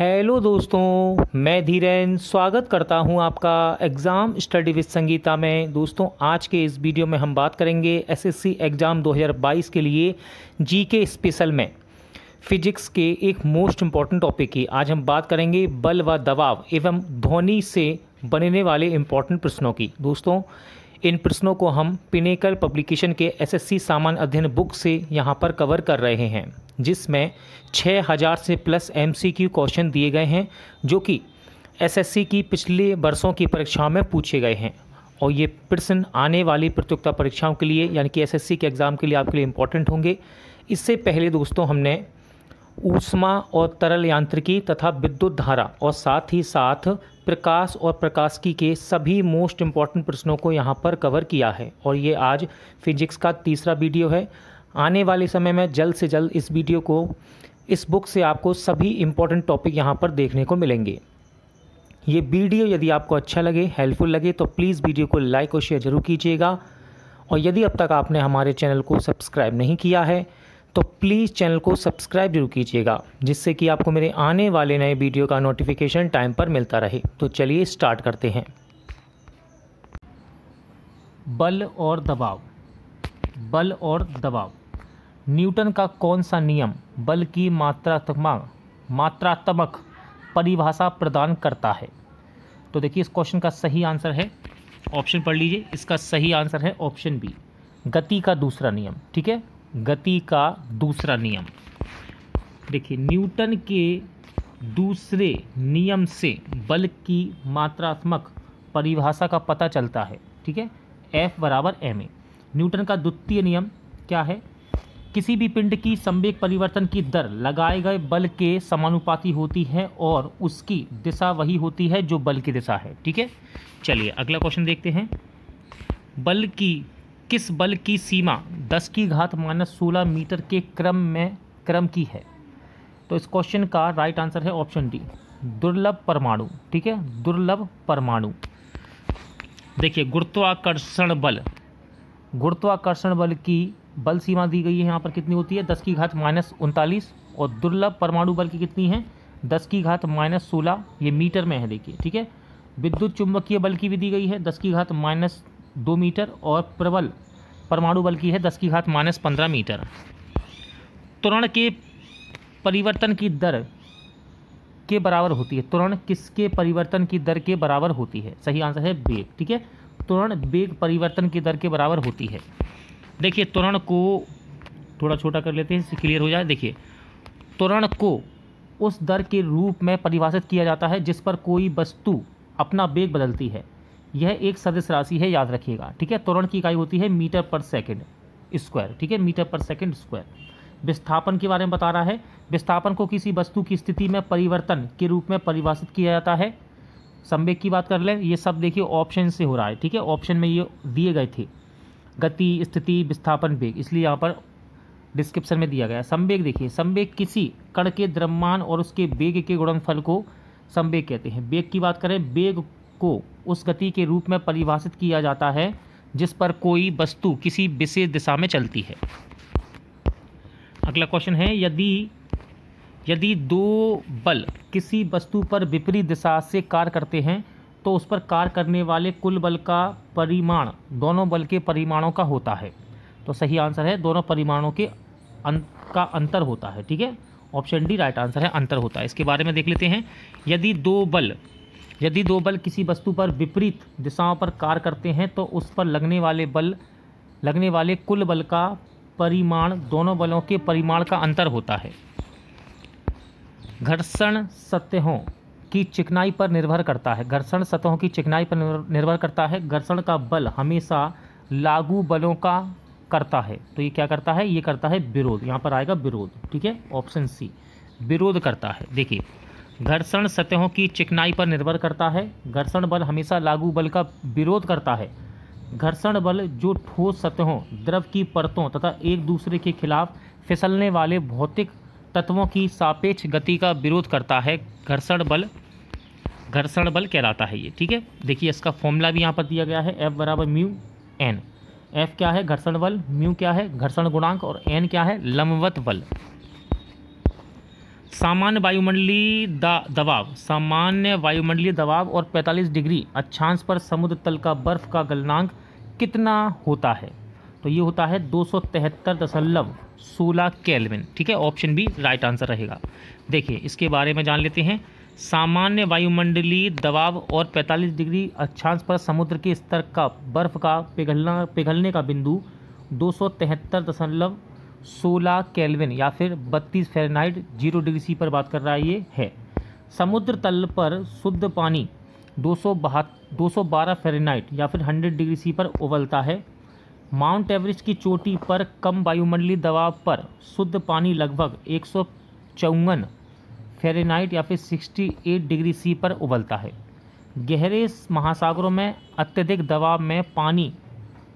Hello दोस्तों, मैं धीरेन स्वागत करता हूं आपका एग्ज़ाम स्टडी विद संगीता में। दोस्तों, आज के इस वीडियो में हम बात करेंगे एसएससी एग्ज़ाम 2022 के लिए जीके स्पेशल में फिजिक्स के एक मोस्ट इम्पॉर्टेंट टॉपिक की। आज हम बात करेंगे बल व दबाव एवं ध्वनि से बनने वाले इम्पॉर्टेंट प्रश्नों की। दोस्तों, इन प्रश्नों को हम पिनेकल पब्लिकेशन के एसएससी सामान्य अध्ययन बुक से यहाँ पर कवर कर रहे हैं, जिसमें 6000 से प्लस एमसीक्यू क्वेश्चन दिए गए हैं जो कि एसएससी की पिछले वर्षों की परीक्षाओं में पूछे गए हैं। और ये प्रश्न आने वाली प्रतियोगिता परीक्षाओं के लिए यानी कि एसएससी के एग्ज़ाम के लिए आपके लिए इम्पोर्टेंट होंगे। इससे पहले दोस्तों हमने ऊष्मा और तरल यांत्रिकी तथा विद्युत धारा और साथ ही साथ प्रकाश और प्रकाशिकी के सभी मोस्ट इम्पॉर्टेंट प्रश्नों को यहाँ पर कवर किया है। और ये आज फिजिक्स का तीसरा वीडियो है। आने वाले समय में जल्द से जल्द इस वीडियो को इस बुक से आपको सभी इम्पॉर्टेंट टॉपिक यहाँ पर देखने को मिलेंगे। ये वीडियो यदि आपको अच्छा लगे, हेल्पफुल लगे तो प्लीज़ वीडियो को लाइक और शेयर ज़रूर कीजिएगा। और यदि अब तक आपने हमारे चैनल को सब्सक्राइब नहीं किया है तो प्लीज़ चैनल को सब्सक्राइब जरूर कीजिएगा, जिससे कि आपको मेरे आने वाले नए वीडियो का नोटिफिकेशन टाइम पर मिलता रहे। तो चलिए स्टार्ट करते हैं। बल और दबाव। बल और दबाव। न्यूटन का कौन सा नियम बल की मात्रात्मक परिभाषा प्रदान करता है? तो देखिए, इस क्वेश्चन का सही आंसर है, ऑप्शन पढ़ लीजिए। इसका सही आंसर है ऑप्शन बी, गति का दूसरा नियम। ठीक है, गति का दूसरा नियम। देखिए, न्यूटन के दूसरे नियम से बल की मात्रात्मक परिभाषा का पता चलता है। ठीक है, F बराबर ma। न्यूटन का द्वितीय नियम क्या है? किसी भी पिंड की संवेग परिवर्तन की दर लगाए गए बल के समानुपाती होती है और उसकी दिशा वही होती है जो बल की दिशा है। ठीक है, चलिए अगला क्वेश्चन देखते हैं। किस बल की सीमा 10⁻⁻16 मीटर के क्रम की है? तो इस क्वेश्चन का राइट आंसर है ऑप्शन डी, दुर्लभ परमाणु। ठीक है, दुर्लभ परमाणु। देखिए, गुरुत्वाकर्षण बल की बल सीमा दी गई है यहाँ पर, कितनी होती है? 10⁻−39। और दुर्लभ परमाणु बल की कितनी है? 10⁻−16। ये मीटर में है, देखिए। ठीक है, विद्युत चुंबकीय बल की भी दी गई है 10⁻2 मीटर और प्रबल परमाणु बल की है 10⁻15 मीटर। त्वरण के परिवर्तन की दर के बराबर होती है। त्वरण किसके परिवर्तन की दर के बराबर होती है? सही आंसर है वेग। ठीक है, त्वरण वेग परिवर्तन की दर के बराबर होती है। देखिए, त्वरण को थोड़ा छोटा कर लेते हैं, इससे क्लियर हो जाए। देखिए, त्वरण को उस दर के रूप में परिभाषित किया जाता है जिस पर कोई वस्तु अपना वेग बदलती है। यह एक सदिश राशि है, याद रखिएगा। ठीक है, त्वरण की इकाई होती है मीटर पर सेकंड स्क्वायर। ठीक है, मीटर पर सेकंड स्क्वायर। विस्थापन के बारे में बता रहा है। विस्थापन को किसी वस्तु की स्थिति में परिवर्तन के रूप में परिभाषित किया जाता है। संवेग की बात कर लें, ये सब देखिए ऑप्शन से हो रहा है। ठीक है, ऑप्शन में ये दिए गए थे, गति, स्थिति, विस्थापन, वेग, इसलिए यहाँ पर डिस्क्रिप्शन में दिया गया है। संवेग देखिए, संवेग किसी कण के द्रव्यमान और उसके वेग के गुणनफल को संवेग कहते हैं। वेग की बात करें, वेग को उस गति के रूप में परिभाषित किया जाता है जिस पर कोई वस्तु किसी विशेष दिशा में चलती है। अगला क्वेश्चन है, यदि दो बल किसी वस्तु पर विपरीत दिशा से कार्य करते हैं तो उस पर कार्य करने वाले कुल बल का परिमाण दोनों बल के परिमाणों का होता है। तो सही आंसर है दोनों परिमाणों के का अंतर होता है। ठीक है, ऑप्शन डी राइट आंसर है, अंतर होता है। इसके बारे में देख लेते हैं। यदि दो बल किसी वस्तु पर विपरीत दिशाओं पर कार्य करते हैं तो उस पर लगने वाले कुल बल का परिमाण दोनों बलों के परिमाण का अंतर होता है। घर्षण सतहों की चिकनाई पर निर्भर करता है। घर्षण सतहों की चिकनाई पर निर्भर करता है। घर्षण का बल हमेशा लागू बलों का करता है, तो ये क्या करता है? ये करता है विरोध। यहाँ पर आएगा विरोध। ठीक है, ऑप्शन सी, विरोध करता है। देखिए, घर्षण सतहों की चिकनाई पर निर्भर करता है। घर्षण बल हमेशा लागू बल का विरोध करता है। घर्षण बल जो ठोस सतहों, द्रव की परतों तथा एक दूसरे के खिलाफ फिसलने वाले भौतिक तत्वों की सापेक्ष गति का विरोध करता है, घर्षण बल कहलाता है ये। ठीक है, देखिए इसका फॉर्मूला भी यहाँ पर दिया गया है, F बराबर म्यू एन। F क्या है? घर्षण बल। म्यू क्या है? घर्षण गुणांक। और एन क्या है? लंबवत बल। सामान्य वायुमंडलीय दबाव और 45 डिग्री अक्षांश पर समुद्र तल का बर्फ का गलनांक कितना होता है? तो ये होता है 273.16 केल्विन। ठीक है, ऑप्शन बी राइट आंसर रहेगा। देखिए इसके बारे में जान लेते हैं। सामान्य वायुमंडलीय दबाव और 45 डिग्री अक्षांश पर समुद्र के स्तर का बर्फ का पिघलने का बिंदु 273.16 केल्विन या फिर 32 फ़ारेनहाइट 0 डिग्री सी पर बात कर रहा है ये है। समुद्र तल पर शुद्ध पानी 212 फ़ारेनहाइट या फिर 100 डिग्री सी पर उबलता है। माउंट एवरेस्ट की चोटी पर कम वायुमंडलीय दबाव पर शुद्ध पानी लगभग 154 फ़ारेनहाइट या फिर 68 डिग्री सी पर उबलता है। गहरे महासागरों में अत्यधिक दबाव में पानी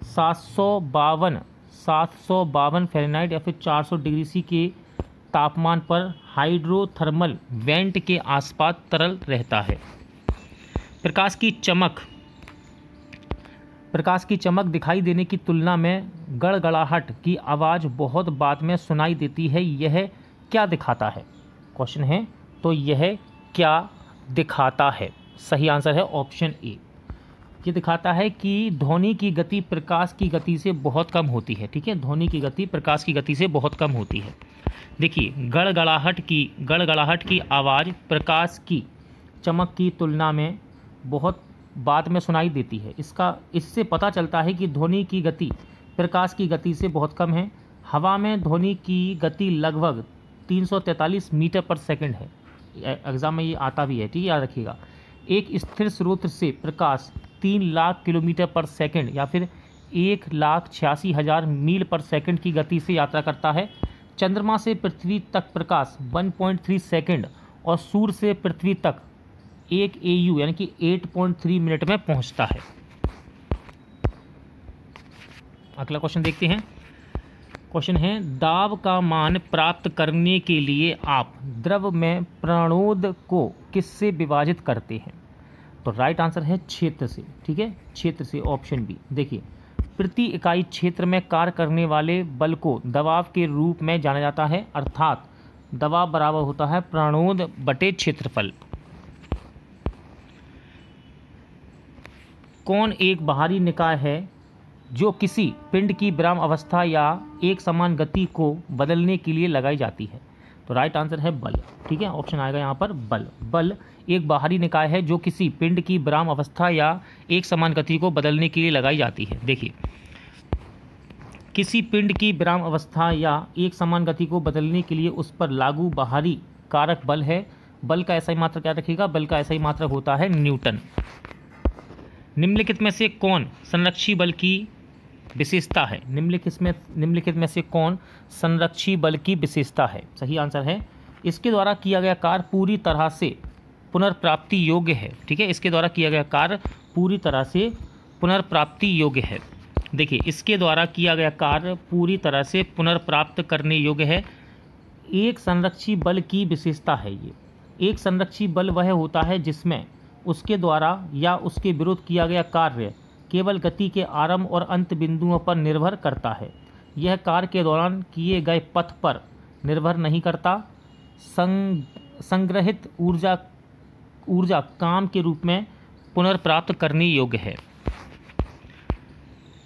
752 फ़ारेनहाइट या फिर 400 डिग्री सी के तापमान पर हाइड्रोथर्मल वेंट के आसपास तरल रहता है। प्रकाश की चमक दिखाई देने की तुलना में गड़गड़ाहट की आवाज़ बहुत बाद में सुनाई देती है। यह क्या दिखाता है? क्वेश्चन है, तो यह क्या दिखाता है? सही आंसर है ऑप्शन ए। ये दिखाता है कि ध्वनि की गति प्रकाश की गति से बहुत कम होती है। ठीक है, ध्वनि की गति प्रकाश की गति से बहुत कम होती है। देखिए गड़गड़ाहट की आवाज़ प्रकाश की चमक की तुलना में बहुत बाद में सुनाई देती है। इससे पता चलता है कि ध्वनि की गति प्रकाश की गति से बहुत कम है। हवा में ध्वनि की गति लगभग 343 मीटर पर सेकंड है। एग्जाम में ये आता भी है। ठीक है, याद रखिएगा। एक स्थिर स्रोत से प्रकाश 3 लाख किलोमीटर पर सेकंड या फिर 1,86,000 मील पर सेकंड की गति से यात्रा करता है। चंद्रमा से पृथ्वी तक प्रकाश 1.3 सेकंड और सूर्य से पृथ्वी तक 1 AU यानी कि 8.3 मिनट में पहुंचता है। अगला क्वेश्चन देखते हैं। क्वेश्चन है, दाब का मान प्राप्त करने के लिए आप द्रव में प्राणोद को किससे विभाजित करते हैं? तो राइट आंसर है क्षेत्र से। ठीक है, क्षेत्र से, ऑप्शन बी। देखिए प्रति इकाई क्षेत्र में कार्य करने वाले बल को दबाव के रूप में जाना जाता है, अर्थात दबाव बराबर होता है प्राणोद बटे क्षेत्रफल। कौन एक बाहरी निकाय है जो किसी पिंड की विराम अवस्था या एक समान गति को बदलने के लिए लगाई जाती है? तो राइट आंसर है बल। ठीक है, ऑप्शन आएगा यहाँ पर बल। बल एक बाहरी निकाय है जो किसी पिंड की विराम अवस्था या एक समान गति को बदलने के लिए लगाई जाती है। देखिए किसी पिंड की विराम अवस्था या एक समान गति को बदलने के लिए उस पर लागू बाहरी कारक बल है। बल का ऐसा ही मात्रक क्या रखिएगा? बल का ऐसा ही मात्रक होता है न्यूटन। निम्नलिखित में से कौन संरक्षी बल की विशेषता है? निम्नलिखित में से कौन संरक्षी बल की विशेषता है? सही आंसर है, इसके द्वारा किया गया कार्य पूरी तरह से पुनर्प्राप्ति योग्य है। ठीक है, इसके द्वारा किया गया कार्य पूरी तरह से पुनर्प्राप्ति योग्य है। देखिए इसके द्वारा किया गया कार्य पूरी तरह से पुनर्प्राप्त करने योग्य है। एक संरक्षी बल की विशेषता है ये। एक संरक्षी बल वह होता है जिसमें उसके द्वारा या उसके विरुद्ध किया गया कार्य केवल गति के आरंभ और अंत बिंदुओं पर निर्भर करता है। यह कार्य के दौरान किए गए पथ पर निर्भर नहीं करता। संग्रहित ऊर्जा काम के रूप में पुनर्प्राप्त करने योग्य है।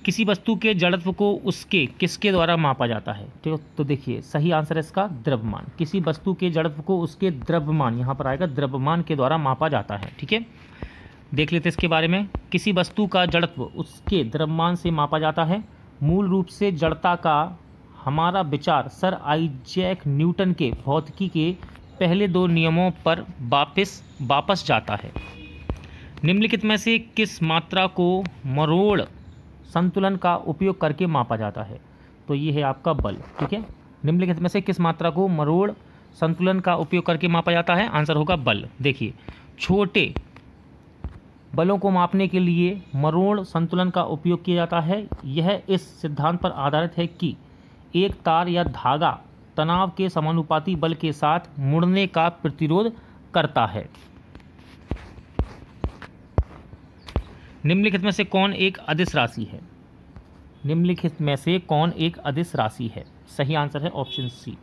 किसी वस्तु के जड़त्व को उसके किसके द्वारा मापा जाता है? तो देखिए सही आंसर है इसका द्रव्यमान। किसी वस्तु के जड़त्व को उसके द्रव्यमान, यहाँ पर आएगा द्रव्यमान के द्वारा मापा जाता है। ठीक है, देख लेते हैं इसके बारे में। किसी वस्तु का जड़त्व उसके द्रव्यमान से मापा जाता है। मूल रूप से जड़ता का हमारा विचार सर आइजैक न्यूटन के भौतिकी के पहले 2 नियमों पर वापस जाता है। निम्नलिखित में से किस मात्रा को मरोड़ संतुलन का उपयोग करके मापा जाता है? तो ये है आपका बल। ठीक है, निम्नलिखित में से किस मात्रा को मरोड़ संतुलन का उपयोग करके मापा जाता है? आंसर होगा बल। देखिए छोटे बलों को मापने के लिए मरोड़ संतुलन का उपयोग किया जाता है। यह इस सिद्धांत पर आधारित है कि एक तार या धागा तनाव के समानुपाती बल के साथ मुड़ने का प्रतिरोध करता है। निम्नलिखित में से कौन एक अदिश राशि है? निम्नलिखित में से कौन एक अदिश राशि है? सही आंसर है ऑप्शन सी।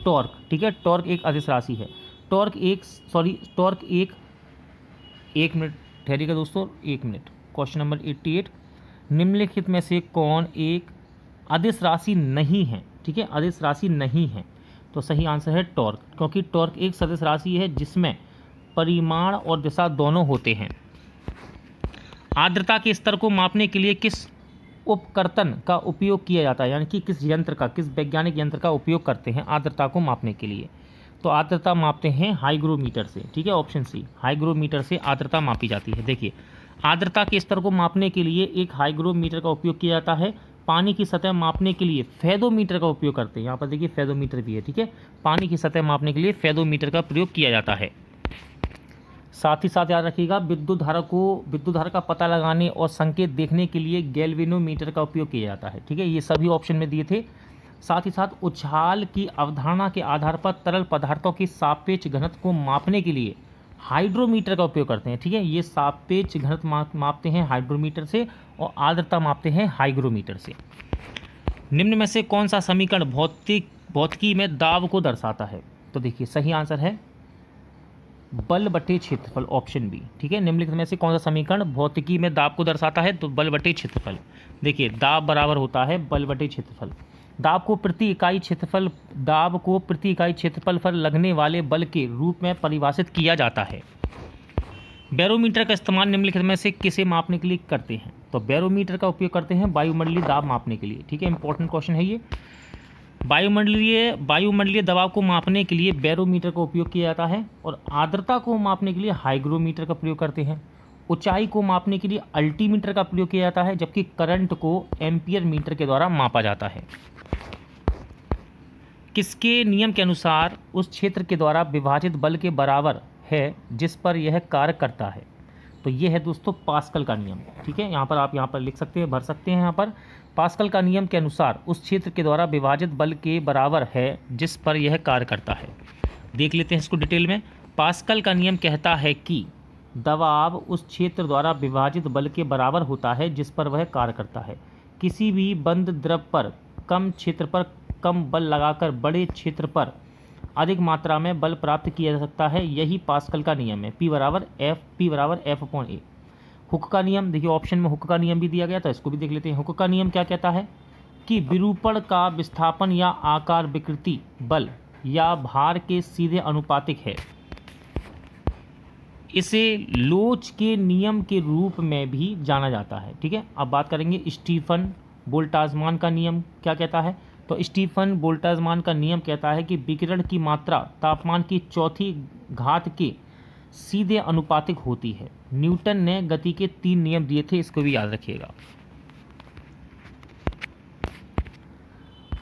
टॉर्क, ठीक है, टॉर्क एक अदिश राशि है। टॉर्क एक मिनट ठहरिएगा दोस्तों, एक मिनट। क्वेश्चन नंबर 88, निम्नलिखित में से कौन एक अदिश राशि नहीं है, ठीक है, अदिश राशि नहीं है। तो सही आंसर है टॉर्क, क्योंकि टॉर्क एक सदिश राशि है जिसमें परिमाण और दिशा दोनों होते हैं। आर्द्रता के स्तर को मापने के लिए किस उपकर्तन का उपयोग किया जाता है, यानी कि किस वैज्ञानिक यंत्र का उपयोग करते हैं आर्द्रता को मापने के लिए? तो आर्द्रता मापते हैं हाइग्रोमीटर से, ठीक है, ऑप्शन सी, हाइग्रोमीटर से आर्द्रता मापी जाती है। देखिए, आर्द्रता के स्तर को मापने के लिए एक हाइग्रोमीटर का उपयोग किया जाता है। पानी की सतह मापने के लिए फेदोमीटर का उपयोग करते हैं। यहाँ पर देखिए फेदोमीटर भी है, ठीक है, पानी की सतह मापने के लिए फेदोमीटर का प्रयोग किया जाता है। साथ ही साथ याद रखिएगा, विद्युत धारा का पता लगाने और संकेत देखने के लिए गैल्वेनोमीटर का उपयोग किया जाता है, ठीक है, ये सभी ऑप्शन में दिए थे। साथ ही साथ उछाल की अवधारणा के आधार पर तरल पदार्थों की सापेक्ष घनत्व को मापने के लिए हाइड्रोमीटर का उपयोग करते हैं, ठीक है, ये सापेक्ष घनत्व मापते हैं हाइड्रोमीटर से और आर्द्रता मापते हैं हाइग्रोमीटर से। निम्न में से कौन सा समीकरण भौतिकी में दाब को दर्शाता है? तो देखिए सही आंसर है बल बटे क्षेत्रफल, ऑप्शन बी, ठीक है। निम्नलिखित में से कौन सा समीकरण भौतिकी में दाब को दर्शाता है? तो बल बटे क्षेत्रफल। देखिए दाब बराबर होता है बल बटे क्षेत्रफल। दाब को प्रति इकाई क्षेत्रफल पर लगने वाले बल के रूप में परिभाषित किया जाता है। बैरोमीटर का इस्तेमाल निम्नलिखित में से किसे मापने के लिए करते हैं? तो बैरोमीटर का उपयोग करते हैं वायुमंडलीय दाब मापने के लिए, ठीक है, इंपॉर्टेंट क्वेश्चन है ये। वायुमंडलीय दबाव को मापने के लिए बैरोमीटर का उपयोग किया जाता है और आर्द्रता को मापने के लिए हाइग्रोमीटर का प्रयोग करते हैं। ऊंचाई को मापने के लिए अल्टीमीटर का प्रयोग किया जाता है, जबकि करंट को एम्पियर मीटर के द्वारा मापा जाता है। किसके नियम के अनुसार उस क्षेत्र के द्वारा विभाजित बल के बराबर है जिस पर यह कार्य करता है? तो ये है दोस्तों पास्कल का नियम, ठीक है, यहाँ पर आप लिख सकते हैं, भर सकते हैं। यहाँ पर पास्कल का नियम के अनुसार उस क्षेत्र के द्वारा विभाजित बल के बराबर है जिस पर यह कार्य करता है। देख लेते हैं इसको डिटेल में। पास्कल का नियम कहता है कि दबाव उस क्षेत्र द्वारा विभाजित बल के बराबर होता है जिस पर वह कार्य करता है। किसी भी बंद द्रव पर कम क्षेत्र पर कम बल लगाकर बड़े क्षेत्र पर अधिक मात्रा में बल प्राप्त किया जा सकता है, यही पास्कल का नियम है। P बराबर F/A। हुक का नियम, देखिए ऑप्शन में हुक का नियम भी दिया गया था, इसको भी देख लेते हैं। हुक का नियम क्या कहता है कि विरूपण का विस्थापन या आकार विकृति बल या भार के सीधे अनुपातिक है। इसे लोच के नियम के रूप में भी जाना जाता है, ठीक है। अब बात करेंगे स्टीफन बोल्ट्जमान का नियम क्या कहता है। तो स्टीफन बोल्ट्जमान का नियम कहता है कि विकिरण की मात्रा तापमान की चौथी घात के सीधे अनुपातिक होती है। न्यूटन ने गति के 3 नियम दिए थे, इसको भी याद रखिएगा।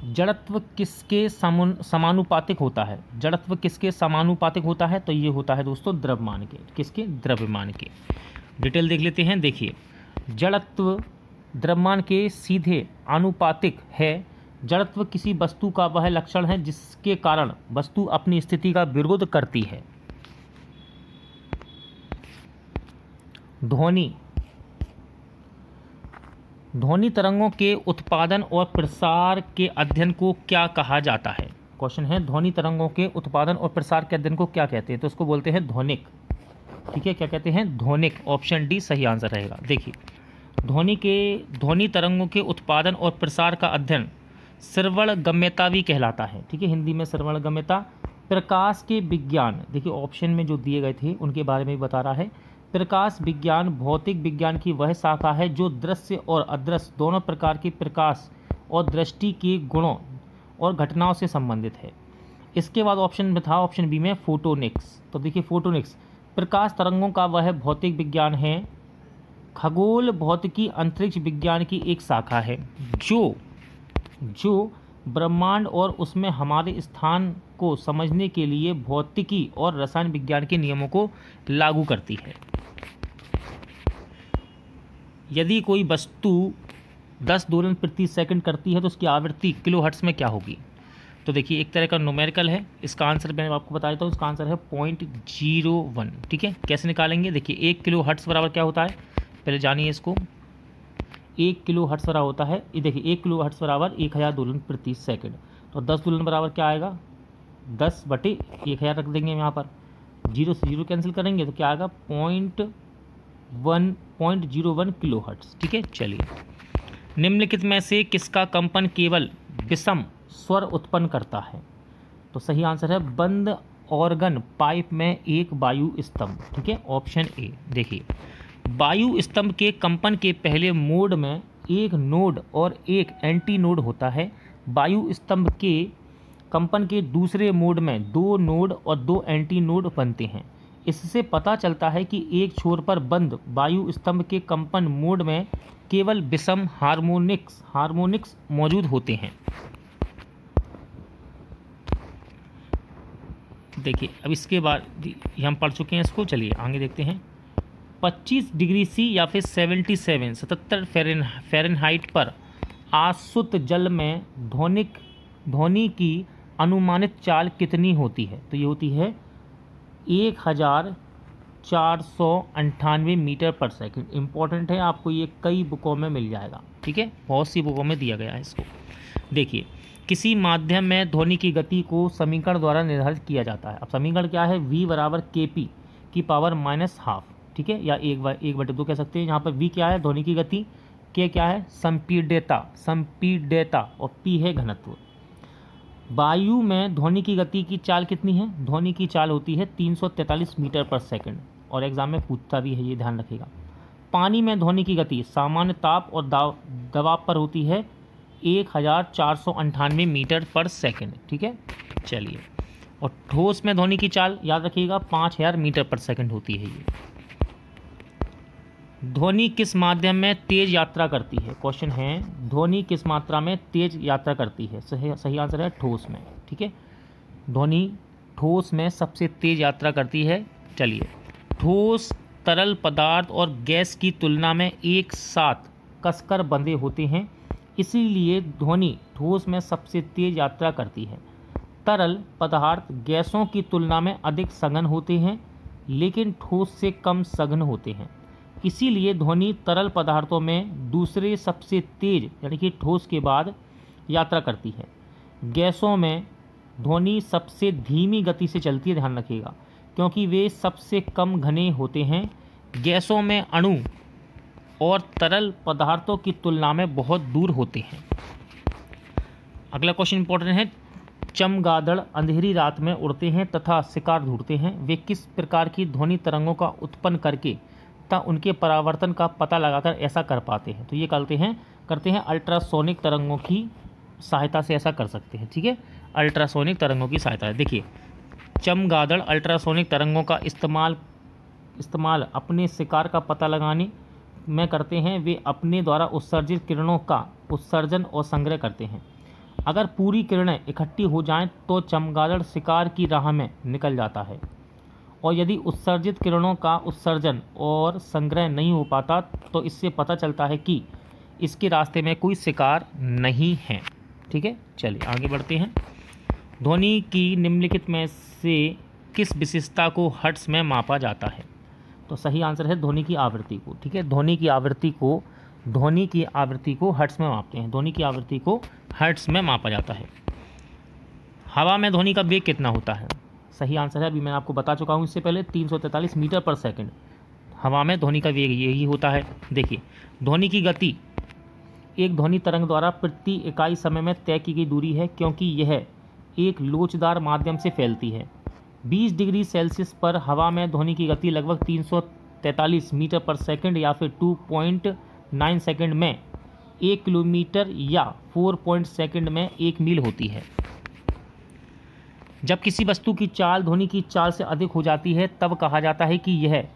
जड़त्व किसके समानुपातिक होता है? जड़त्व किसके समानुपातिक होता है? तो ये होता है दोस्तों द्रव्यमान के। किसके? द्रव्यमान के। डिटेल देख लेते हैं। देखिए जड़त्व द्रव्यमान के सीधे आनुपातिक है। जड़त्व किसी वस्तु का वह लक्षण है जिसके कारण वस्तु अपनी स्थिति का विरोध करती है। ध्वनि तरंगों के उत्पादन और प्रसार के अध्ययन को क्या कहा जाता है? क्वेश्चन है ध्वनि तरंगों के उत्पादन और प्रसार के अध्ययन को क्या कहते हैं? तो उसको बोलते हैं ध्वनिक, ठीक है, क्या कहते हैं? ध्वनिक। ऑप्शन डी सही आंसर रहेगा। देखिए ध्वनि तरंगों के उत्पादन और प्रसार का अध्ययन श्रवणगम्यता भी कहलाता है, ठीक है, हिंदी में श्रवणगम्यता। प्रकाश के विज्ञान, देखिए ऑप्शन में जो दिए गए थे उनके बारे में भी बता रहा है। प्रकाश विज्ञान भौतिक विज्ञान की वह शाखा है जो दृश्य और अदृश्य दोनों प्रकार के प्रकाश और दृष्टि के गुणों और घटनाओं से संबंधित है। इसके बाद ऑप्शन में था ऑप्शन बी में फोटोनिक्स। तो देखिए फोटोनिक्स प्रकाश तरंगों का वह भौतिक विज्ञान है। खगोल भौतिकी अंतरिक्ष विज्ञान की एक शाखा है जो ब्रह्मांड और उसमें हमारे स्थान को समझने के लिए भौतिकी और रसायन विज्ञान के नियमों को लागू करती है। यदि कोई वस्तु 10 दोलन प्रति सेकंड करती है तो उसकी आवृत्ति किलोहर्ट्ज़ में क्या होगी? तो देखिए एक तरह का न्यूमेरिकल है। इसका आंसर मैं आपको बता देता हूँ। इसका आंसर है 0.01, ठीक है। कैसे निकालेंगे? देखिए 1 किलोहर्ट्ज़ बराबर क्या होता है, पहले जानिए इसको। 1 किलोहर्ट्ज़ बराबर होता है, ये देखिए 1 किलोहर्ट्ज़ बराबर 1000 दोलन प्रति सेकंड। तो 10 दोलन बराबर क्या आएगा? 10/1000 रख देंगे यहाँ पर, 0 से 0 कैंसिल करेंगे तो क्या आएगा 0.01 किलो हर्ट्ज। ठीक है, चलिए निम्नलिखित में से किसका कंपन केवल विषम स्वर उत्पन्न करता है? तो सही आंसर है बंद ऑर्गन पाइप में एक वायु स्तंभ। ठीक है, ऑप्शन ए। देखिए, वायु स्तंभ के कंपन के पहले मोड में एक नोड और एक एंटी नोड होता है। वायु स्तंभ के कंपन के दूसरे मोड में 2 नोड और 2 एंटी नोड बनते हैं। इससे पता चलता है कि एक छोर पर बंद वायु स्तंभ के कंपन मोड में केवल विषम हार्मोनिक्स मौजूद होते हैं। देखिए, अब इसके बाद हम पढ़ चुके हैं इसको, चलिए आगे देखते हैं। 25 डिग्री सी या फिर 77 फ़ारेनहाइट पर आसुत जल में ध्वनि की अनुमानित चाल कितनी होती है? तो ये होती है 1498 मीटर पर सेकंड। इम्पॉर्टेंट है, आपको ये कई बुकों में मिल जाएगा। ठीक है, बहुत सी बुकों में दिया गया है इसको। देखिए, किसी माध्यम में ध्वनि की गति को समीकरण द्वारा निर्धारित किया जाता है। अब समीकरण क्या है? v = kp की पावर -12। ठीक है, या 1/2 कह सकते हैं। यहाँ पर v क्या है? ध्वनि की गति। k क्या है? संपीड्यता और p है घनत्व। वायु में ध्वनि की गति की चाल कितनी है? ध्वनि की चाल होती है 343 मीटर पर सेकंड, और एग्जाम में पूछता भी है, ये ध्यान रखिएगा। पानी में ध्वनि की गति सामान्य ताप और दबाव पर होती है 1498 मीटर पर सेकंड। ठीक है, चलिए। और ठोस में ध्वनि की चाल याद रखिएगा 5000 मीटर पर सेकंड होती है ये। ध्वनि किस माध्यम में तेज यात्रा करती है? क्वेश्चन है, ध्वनि किस मात्रा में तेज यात्रा करती है? सही आंसर है ठोस में। ठीक है, ध्वनि ठोस में सबसे तेज यात्रा करती है। चलिए, ठोस तरल पदार्थ और गैस की तुलना में एक साथ कसकर बंधे होते हैं, इसीलिए ध्वनि ठोस में सबसे तेज यात्रा करती है। तरल पदार्थ गैसों की तुलना में अधिक सघन होते हैं, लेकिन ठोस से कम सघन होते हैं, इसीलिए ध्वनि तरल पदार्थों में दूसरे सबसे तेज यानी कि ठोस के बाद यात्रा करती है। गैसों में ध्वनि सबसे धीमी गति से चलती है, ध्यान रखिएगा, क्योंकि वे सबसे कम घने होते हैं। गैसों में अणु और तरल पदार्थों की तुलना में बहुत दूर होते हैं। अगला क्वेश्चन इंपॉर्टेंट है, चमगादड़ अंधेरी रात में उड़ते हैं तथा शिकार ढूंढते हैं। वे किस प्रकार की ध्वनि तरंगों का उत्पन्न करके तथा उनके परावर्तन का पता लगाकर ऐसा कर पाते हैं? तो ये करते हैं अल्ट्रासोनिक तरंगों की सहायता से ऐसा कर सकते हैं। ठीक है, अल्ट्रासोनिक तरंगों की सहायता है। देखिए, चमगादड़ अल्ट्रासोनिक तरंगों का इस्तेमाल अपने शिकार का पता लगाने में करते हैं। वे अपने द्वारा उत्सर्जित किरणों का उत्सर्जन और संग्रह करते हैं। अगर पूरी किरणें इकट्ठी हो जाएं तो चमगादड़ शिकार की राह में निकल जाता है, और यदि उत्सर्जित किरणों का उत्सर्जन और संग्रह नहीं हो पाता तो इससे पता चलता है कि इसके रास्ते में कोई शिकार नहीं है। ठीक है, चलिए आगे बढ़ते हैं। ध्वनि की निम्नलिखित में से किस विशेषता को हर्ट्ज में मापा जाता है? तो सही आंसर है ध्वनि की आवृत्ति को। ठीक है, ध्वनि की आवृत्ति को हर्ट्ज में मापते हैं। ध्वनि की आवृत्ति को हर्ट्ज में मापा जाता है। हवा में ध्वनि का वेग कितना होता है? सही आंसर है, अभी मैं आपको बता चुका हूँ इससे पहले, 343 मीटर पर सेकंड हवा में ध्वनि का वेग यही होता है। देखिए, ध्वनि की गति एक ध्वनि तरंग द्वारा प्रति इकाई समय में तय की गई दूरी है, क्योंकि यह एक लोचदार माध्यम से फैलती है। 20 डिग्री सेल्सियस पर हवा में ध्वनि की गति लगभग 343 मीटर पर सेकंड या फिर 2.9 सेकंड में 1 किलोमीटर या 4 सेकंड में 1 मील होती है। जब किसी वस्तु की चाल ध्वनि की चाल से अधिक हो जाती है तब कहा जाता है कि यह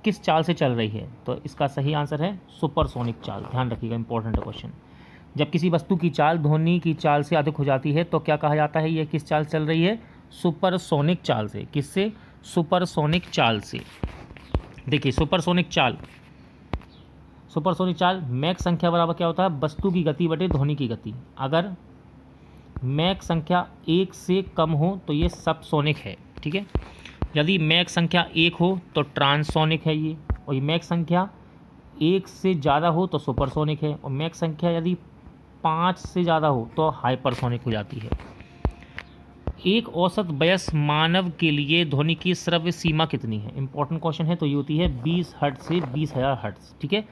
किस चाल से चल रही है? तो इसका सही आंसर है सुपरसोनिक चाल। ध्यान रखिएगा, इंपॉर्टेंट क्वेश्चन। जब किसी वस्तु की चाल ध्वनि की चाल से अधिक हो जाती है तो क्या कहा जाता है? यह किस चाल चल रही है? सुपरसोनिक चाल से। किससे? सुपरसोनिक चाल से। देखिए, सुपरसोनिक चाल मैक संख्या बराबर क्या होता है? वस्तु की गति बटे ध्वनि की गति। अगर मैक संख्या 1 से कम हो तो ये सबसोनिक है। ठीक है, यदि मैक संख्या 1 हो तो ट्रांससोनिक है ये, और ये मैक संख्या 1 से ज़्यादा हो तो सुपरसोनिक है, और मैक संख्या यदि 5 से ज़्यादा हो तो हाइपरसोनिक हो जाती है। एक औसत वयस्क मानव के लिए ध्वनि की श्रव्य सीमा कितनी है? इंपॉर्टेंट क्वेश्चन है। तो ये होती है 20 हर्ट्ज से 20,000 हर्ट्ज। ठीक है,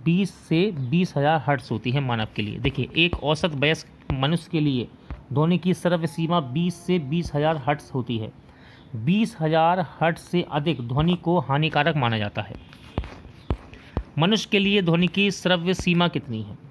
20 से 20,000 हर्ट्ज होती है मानव के लिए। देखिए, एक औसत वयस्क मनुष्य के लिए ध्वनि की श्रव्य सीमा 20 से 20,000 हर्ट्ज होती है। 20,000 हर्ट्ज से अधिक ध्वनि को हानिकारक माना जाता है। मनुष्य के लिए ध्वनि की श्रव्य सीमा कितनी है?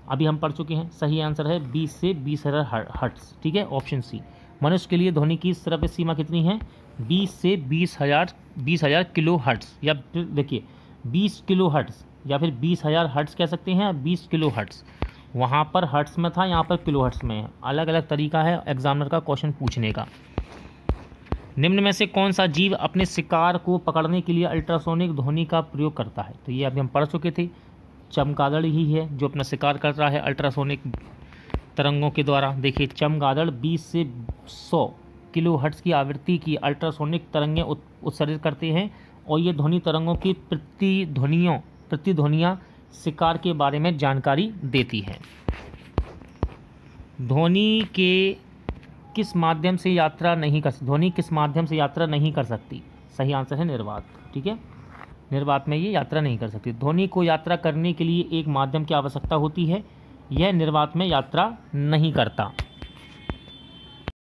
अभी हम पढ़ चुके हैं। सही आंसर है 20 से 20,000 हर्ट्ज। ठीक है, ऑप्शन सी। मनुष्य के लिए ध्वनि की श्रव्य सीमा कितनी है? 20 से 20,000 किलो हर्ट्ज, या फिर देखिए 20 किलो हर्ट्ज, या फिर 20,000 हर्ट्ज कह सकते हैं, 20 किलो हर्ट्ज। वहाँ पर हर्ट्ज में था, यहाँ पर किलो हर्ट्ज में है। अलग अलग तरीका है एग्जामिनर का क्वेश्चन पूछने का। निम्न में से कौन सा जीव अपने शिकार को पकड़ने के लिए अल्ट्रासोनिक ध्वनि का प्रयोग करता है? तो ये अभी हम पढ़ चुके थे। चमगादड़ ही है जो अपना शिकार कर रहा है अल्ट्रासोनिक तरंगों के द्वारा। देखिए, चमगादड़ 20 से 100 किलो हर्ट्ज की आवृत्ति की अल्ट्रासोनिक तरंगें उत्सर्जित करते हैं, और ये ध्वनि तरंगों की प्रतिध्वनियाँ शिकार के बारे में जानकारी देती हैं। ध्वनि किस माध्यम से यात्रा नहीं कर सकती? सही आंसर है निर्वात। ठीक है, निर्वात में ये यात्रा नहीं कर सकती। ध्वनि को यात्रा करने के लिए एक माध्यम की आवश्यकता होती है, यह निर्वात में यात्रा नहीं करता।